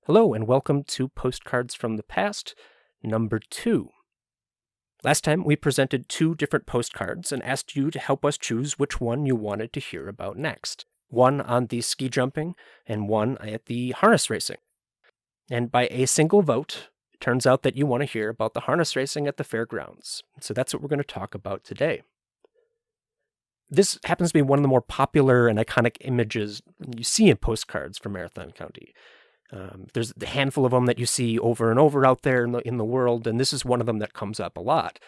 Hello, and welcome to Postcards from the Past, number 2. Last time, we presented 2 different postcards and asked you to help us choose which one you wanted to hear about next. One on the ski jumping, and one at the harness racing. And by a single vote, it turns out that you want to hear about the harness racing at the fairgrounds. So that's what we're going to talk about today. This happens to be one of the more popular and iconic images you see in postcards from Marathon County. There's a handful of them that you see over and over out there in the world, and this is one of them that comes up a lot.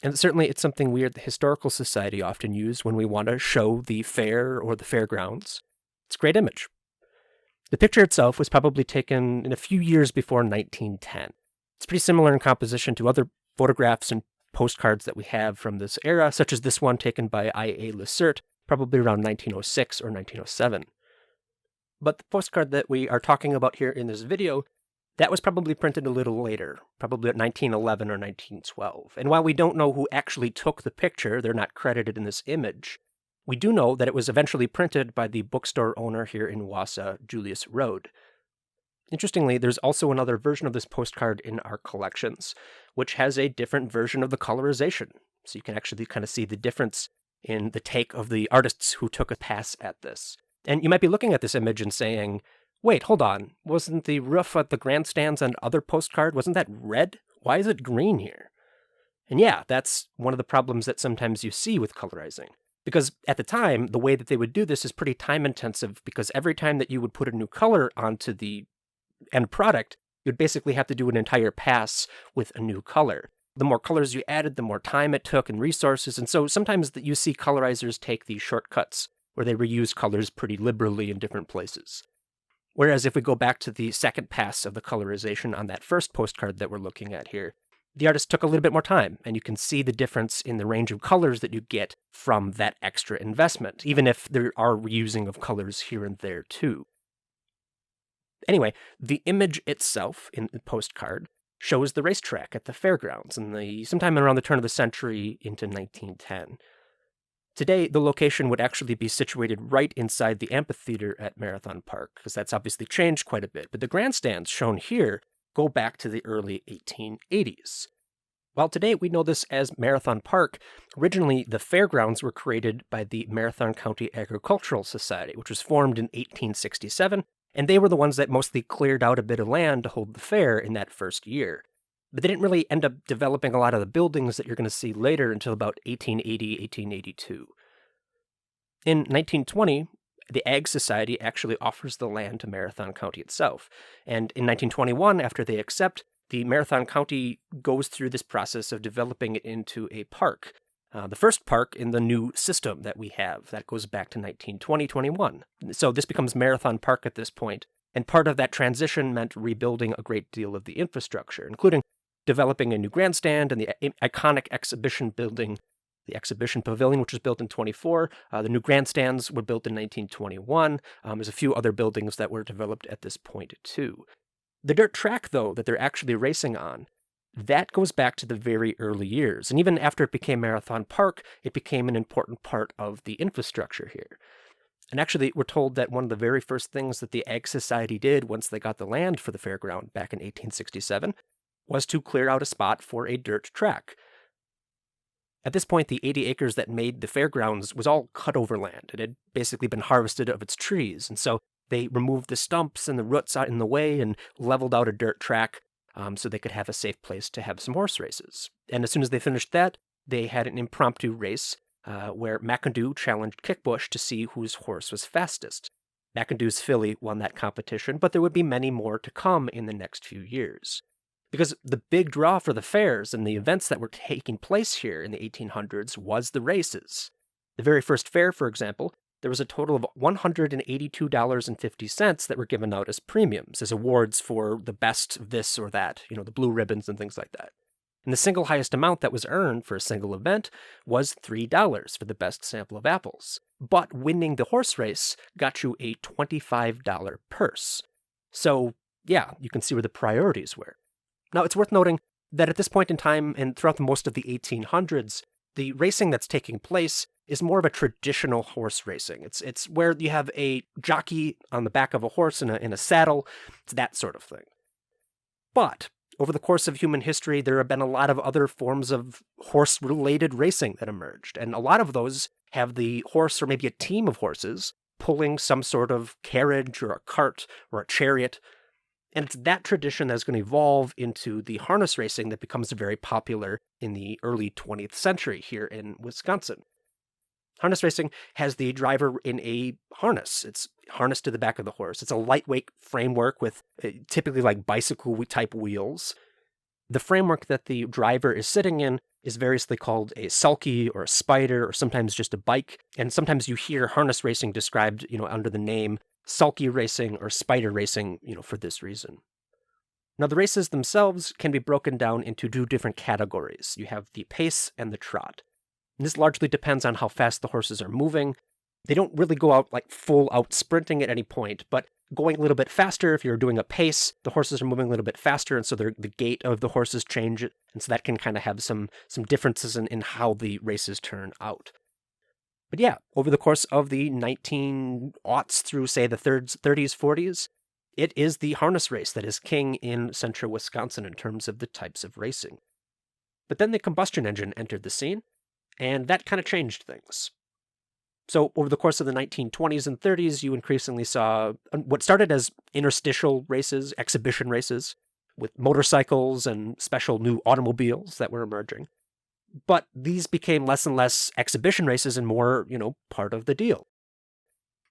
And certainly it's something we at the Historical Society often use when we want to show the fair or the fairgrounds. It's a great image. The picture itself was probably taken in a few years before 1910. It's pretty similar in composition to other photographs and postcards that we have from this era, such as this one taken by I.A. Lacerte, probably around 1906 or 1907. But the postcard that we are talking about here in this video, that was probably printed a little later, probably at 1911 or 1912. And while we don't know who actually took the picture, they're not credited in this image, we do know that it was eventually printed by the bookstore owner here in Wausau, Julius Rohde. Interestingly, there's also another version of this postcard in our collections, which has a different version of the colorization. So you can actually kind of see the difference in the take of the artists who took a pass at this. And you might be looking at this image and saying, wait, hold on, wasn't the roof at the grandstands and other postcard, wasn't that red? Why is it green here? And yeah, that's one of the problems that sometimes you see with colorizing. Because at the time, the way that they would do this is pretty time intensive, because every time that you would put a new color onto the end product, you'd basically have to do an entire pass with a new color. The more colors you added, the more time it took and resources, and so sometimes you see colorizers take these shortcuts, where they reuse colors pretty liberally in different places. Whereas if we go back to the second pass of the colorization on that first postcard that we're looking at here, the artist took a little bit more time, and you can see the difference in the range of colors that you get from that extra investment, even if there are reusing of colors here and there too. Anyway, the image itself in the postcard shows the racetrack at the fairgrounds sometime around the turn of the century into 1910. Today, the location would actually be situated right inside the amphitheater at Marathon Park, because that's obviously changed quite a bit, but the grandstands shown here go back to the early 1880s. While today we know this as Marathon Park, originally the fairgrounds were created by the Marathon County Agricultural Society, which was formed in 1867, and they were the ones that mostly cleared out a bit of land to hold the fair in that first year. But they didn't really end up developing a lot of the buildings that you're going to see later until about 1880, 1882. In 1920, the Ag Society actually offers the land to Marathon County itself. And in 1921, after they accept, the Marathon County goes through this process of developing it into a park. The first park in the new system that we have, that goes back to 1920-21. So this becomes Marathon Park at this point, and part of that transition meant rebuilding a great deal of the infrastructure, including developing a new grandstand and the iconic exhibition building, the exhibition pavilion, which was built in 24. The new grandstands were built in 1921. There's a few other buildings that were developed at this point too. The dirt track, though, that they're actually racing on, that goes back to the very early years. And even after it became Marathon Park, it became an important part of the infrastructure here. And actually, we're told that one of the very first things that the Ag Society did once they got the land for the fairground back in 1867 was to clear out a spot for a dirt track. At this point, the 80 acres that made the fairgrounds was all cut over land. It had basically been harvested of its trees, and so they removed the stumps and the roots out in the way and leveled out a dirt track so they could have a safe place to have some horse races. And as soon as they finished that, they had an impromptu race where McIndoe challenged Kickbush to see whose horse was fastest. McIndoe's filly won that competition, but there would be many more to come in the next few years. Because the big draw for the fairs and the events that were taking place here in the 1800s was the races. The very first fair, for example, there was a total of $182.50 that were given out as premiums, as awards for the best of this or that, the blue ribbons and things like that. And the single highest amount that was earned for a single event was $3 for the best sample of apples. But winning the horse race got you a $25 purse. So, yeah, you can see where the priorities were. Now, it's worth noting that at this point in time, and throughout most of the 1800s, The racing that's taking place is more of a traditional horse racing. It's where you have a jockey on the back of a horse in a saddle. It's that sort of thing. But over the course of human history, there have been a lot of other forms of horse-related racing that emerged, and a lot of those have the horse or maybe a team of horses pulling some sort of carriage or a cart or a chariot. And it's that tradition that's going to evolve into the harness racing that becomes very popular in the early 20th century here in Wisconsin. Harness racing has the driver in a harness. It's harnessed to the back of the horse. It's a lightweight framework with typically like bicycle-type wheels. The framework that the driver is sitting in is variously called a sulky or a spider or sometimes just a bike. And sometimes you hear harness racing described, under the name sulky racing or spider racing, for this reason. Now, the races themselves can be broken down into two different categories. You have the pace and the trot. And this largely depends on how fast the horses are moving. They don't really go out like full out sprinting at any point, but going a little bit faster, if you're doing a pace, the horses are moving a little bit faster, and so the gait of the horses change, and so that can kind of have some differences in how the races turn out. But yeah, over the course of the 1900s through, say, the 30s, 40s, it is the harness race that is king in central Wisconsin in terms of the types of racing. But then the combustion engine entered the scene, and that kind of changed things. So over the course of the 1920s and 30s, you increasingly saw what started as interstitial races, exhibition races, with motorcycles and special new automobiles that were emerging. But these became less and less exhibition races and more, part of the deal.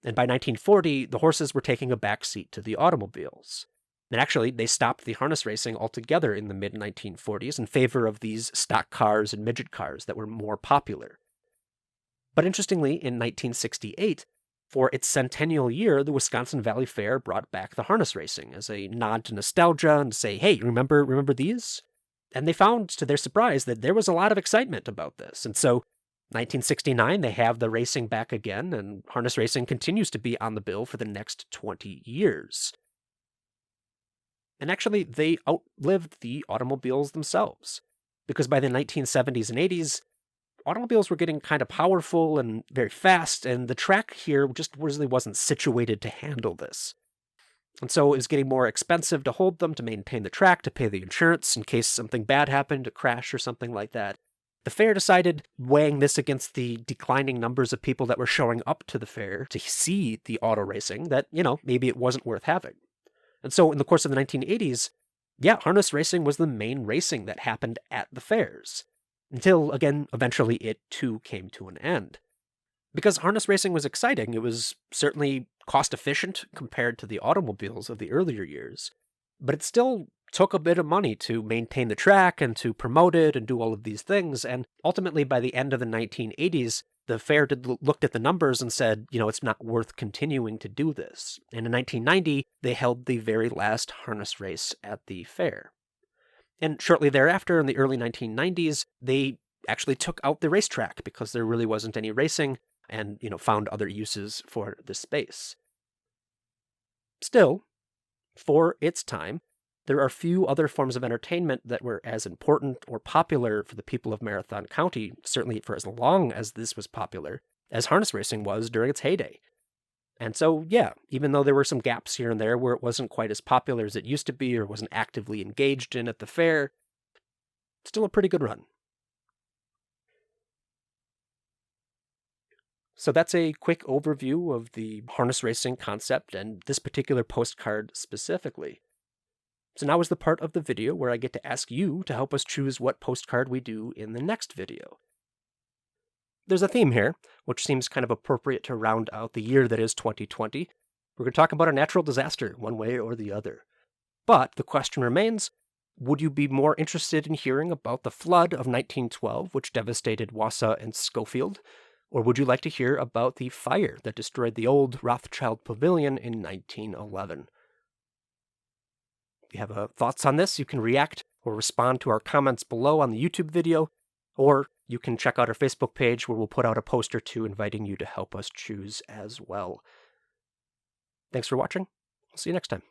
And by 1940, the horses were taking a back seat to the automobiles. And actually, they stopped the harness racing altogether in the mid-1940s in favor of these stock cars and midget cars that were more popular. But interestingly, in 1968, for its centennial year, the Wisconsin Valley Fair brought back the harness racing as a nod to nostalgia and to say, hey, remember these? And they found, to their surprise, that there was a lot of excitement about this. And so 1969, they have the racing back again, and harness racing continues to be on the bill for the next 20 years. And actually, they outlived the automobiles themselves, because by the 1970s and 80s, automobiles were getting kind of powerful and very fast, and the track here just really wasn't situated to handle this. And so it was getting more expensive to hold them, to maintain the track, to pay the insurance in case something bad happened, a crash or something like that. The fair decided, weighing this against the declining numbers of people that were showing up to the fair to see the auto racing, that, maybe it wasn't worth having. And so in the course of the 1980s, harness racing was the main racing that happened at the fairs. Until, again, eventually it too came to an end. Because harness racing was exciting, it was certainly cost-efficient compared to the automobiles of the earlier years, but it still took a bit of money to maintain the track and to promote it and do all of these things, and ultimately by the end of the 1980s, the fair looked at the numbers and said, it's not worth continuing to do this. And in 1990, they held the very last harness race at the fair. And shortly thereafter, in the early 1990s, they actually took out the racetrack because there really wasn't any racing and, found other uses for the space. Still, for its time, there are few other forms of entertainment that were as important or popular for the people of Marathon County, certainly for as long as this was popular, as harness racing was during its heyday. And so, even though there were some gaps here and there where it wasn't quite as popular as it used to be or wasn't actively engaged in at the fair, still a pretty good run. So that's a quick overview of the harness racing concept and this particular postcard specifically. So now is the part of the video where I get to ask you to help us choose what postcard we do in the next video. There's a theme here, which seems kind of appropriate to round out the year that is 2020. We're going to talk about a natural disaster, one way or the other. But the question remains, would you be more interested in hearing about the flood of 1912, which devastated Wausau and Schofield? Or would you like to hear about the fire that destroyed the old Rothschild Pavilion in 1911? If you have thoughts on this, you can react or respond to our comments below on the YouTube video, or you can check out our Facebook page where we'll put out a post or two inviting you to help us choose as well. Thanks for watching. I'll see you next time.